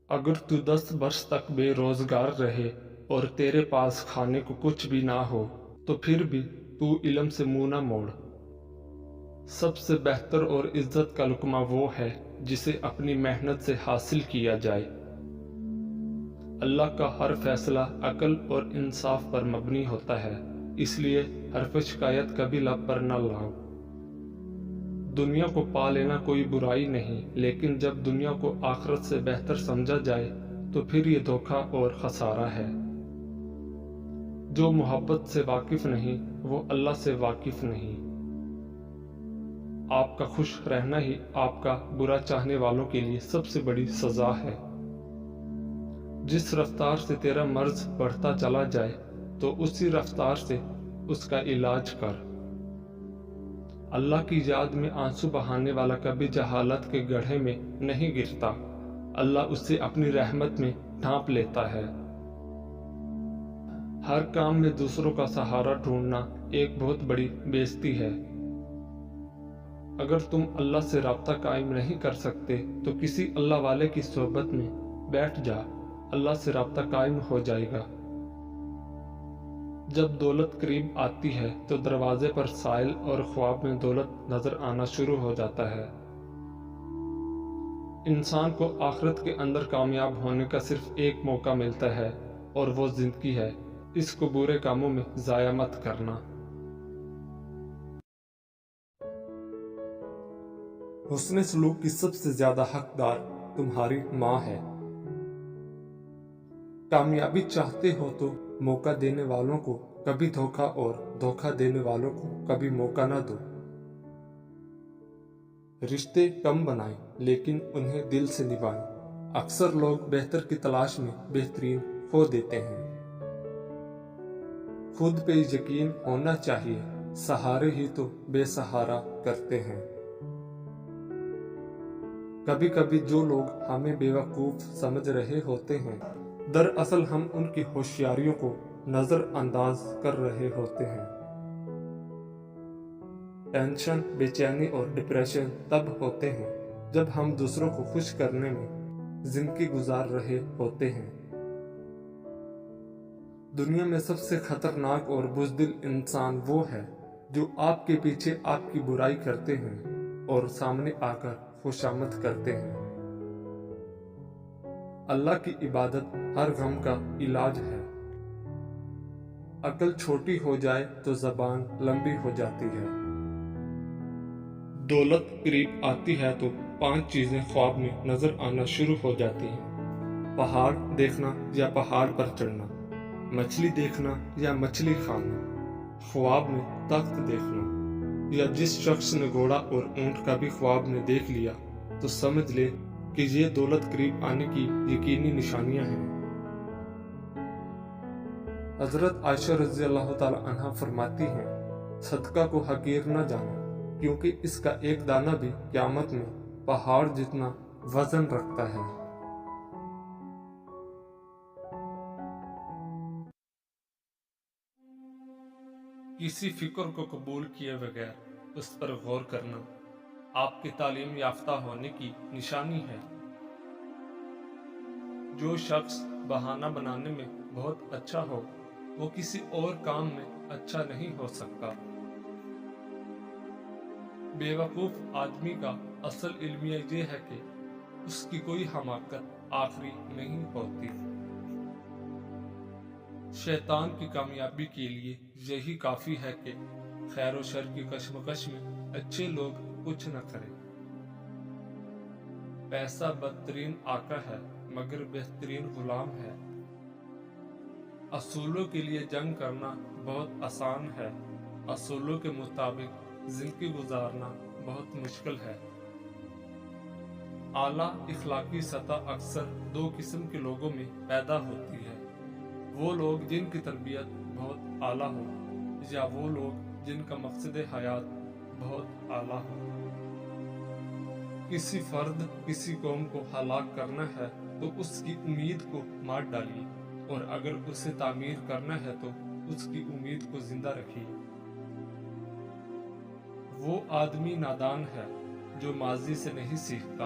اگر تو 10 برس تک بے روزگار رہے اور تیرے پاس کھانے کو کچھ بھی نہ ہو تو پھر بھی تو علم سے منہ نہ موڑ۔ سب سے بہتر اور عزت کا لقمہ وہ ہے جسے اپنی محنت سے حاصل کیا جائے۔ اللہ کا ہر فیصلہ عقل اور انصاف پر مبنی ہوتا ہے، اس لیے حرف شکایت کبھی لب پر نہ لاؤ۔ دنیا کو پا لینا کوئی برائی نہیں، لیکن جب دنیا کو آخرت سے بہتر سمجھا جائے تو پھر یہ دھوکہ اور خسارہ ہے۔ جو محبت سے واقف نہیں وہ اللہ سے واقف نہیں۔ آپ کا خوش رہنا ہی آپ کا برا چاہنے والوں کے لیے سب سے بڑی سزا ہے۔ جس رفتار سے تیرا مرض بڑھتا چلا جائے تو اسی رفتار سے اس کا علاج کر۔ اللہ کی یاد میں آنسو بہانے والا کبھی جہالت کے گڑھے میں نہیں گرتا، اللہ اسے اپنی رحمت میں ڈھانپ لیتا ہے۔ ہر کام میں دوسروں کا سہارا ڈھونڈنا ایک بہت بڑی بے عزتی ہے۔ اگر تم اللہ سے رابطہ قائم نہیں کر سکتے تو کسی اللہ والے کی صحبت میں بیٹھ جا، اللہ سے رابطہ قائم ہو جائے گا۔ جب دولت قریب آتی ہے تو دروازے پر سائل اور خواب میں دولت نظر آنا شروع ہو جاتا ہے۔ انسان کو آخرت کے اندر کامیاب ہونے کا صرف ایک موقع ملتا ہے اور وہ زندگی ہے، اس کو برے کاموں میں ضائع مت کرنا۔ حسن سلوک کی سب سے زیادہ حقدار تمہاری ماں ہے۔ کامیابی چاہتے ہو تو موقع دینے والوں کو کبھی دھوکہ اور دھوکہ دینے والوں کو کبھی موقع نہ دو۔ رشتے کم بنائیں لیکن انہیں دل سے نبھائیں۔ اکثر لوگ بہتر کی تلاش میں بہترین کھو دیتے ہیں۔ خود پہ یقین ہونا چاہیے، سہارے ہی تو بے سہارا کرتے ہیں۔ کبھی کبھی جو لوگ ہمیں بیوقوف سمجھ رہے ہوتے ہیں، دراصل ہم ان کی ہوشیاریوں کو نظر انداز کر رہے ہوتے ہیں۔ ٹینشن، بے چینی اور ڈپریشن تب ہوتے ہیں جب ہم دوسروں کو خوش کرنے میں زندگی گزار رہے ہوتے ہیں۔ دنیا میں سب سے خطرناک اور بزدل انسان وہ ہے جو آپ کے پیچھے آپ کی برائی کرتے ہیں اور سامنے آ کر خوشامد کرتے ہیں۔ اللہ کی عبادت ہر غم کا علاج ہے۔ عقل چھوٹی ہو جائے تو زبان لمبی ہو جاتی ہے۔ دولت قریب آتی ہے تو 5 چیزیں خواب میں نظر آنا شروع ہو جاتی ہیں: پہاڑ دیکھنا یا پہاڑ پر چڑھنا، مچھلی دیکھنا یا مچھلی کھانا، خواب میں تخت دیکھنا، یا جس شخص نے گھوڑا اور اونٹ کا بھی خواب میں دیکھ لیا تو سمجھ لے کہ یہ دولت قریب آنے کی یقینی نشانیاں ہیں۔ حضرت عائشہ رضی اللہ تعالی عنہا فرماتی ہیں، صدقہ کو حقیر نہ جانا، کیونکہ اس کا ایک دانہ بھی قیامت میں پہاڑ جتنا وزن رکھتا ہے۔ کسی فکر کو قبول کیے بغیر اس پر غور کرنا آپ کی تعلیم یافتہ ہونے کی نشانی ہے۔ جو شخص بہانہ بنانے میں بہت اچھا ہو وہ کسی اور کام میں اچھا نہیں ہو سکتا۔ بے وقوف آدمی کا اصل المیہ یہ ہے کہ اس کی کوئی حماقت آخری نہیں ہوتی۔ شیطان کی کامیابی کے لیے یہی کافی ہے کہ خیر و شر کی کشمکش میں اچھے لوگ کچھ نہ کریں۔ پیسہ بدترین آقا ہے مگر بہترین غلام ہے۔ اصولوں کے لیے جنگ کرنا بہت آسان ہے، اصولوں کے مطابق زندگی گزارنا بہت مشکل ہے۔ اعلیٰ اخلاقی سطح اکثر 2 قسم کے لوگوں میں پیدا ہوتی ہے: وہ لوگ جن کی تربیت بہت اعلیٰ ہو، یا وہ لوگ جن کا مقصد حیات بہت اعلیٰ ہو۔ کسی فرد، کسی قوم کو ہلاک کرنا ہے تو اس کی امید کو مار ڈالیے، اور اگر اسے تعمیر کرنا ہے تو اس کی امید کو زندہ رکھیے۔ وہ آدمی نادان ہے جو ماضی سے نہیں سیکھتا،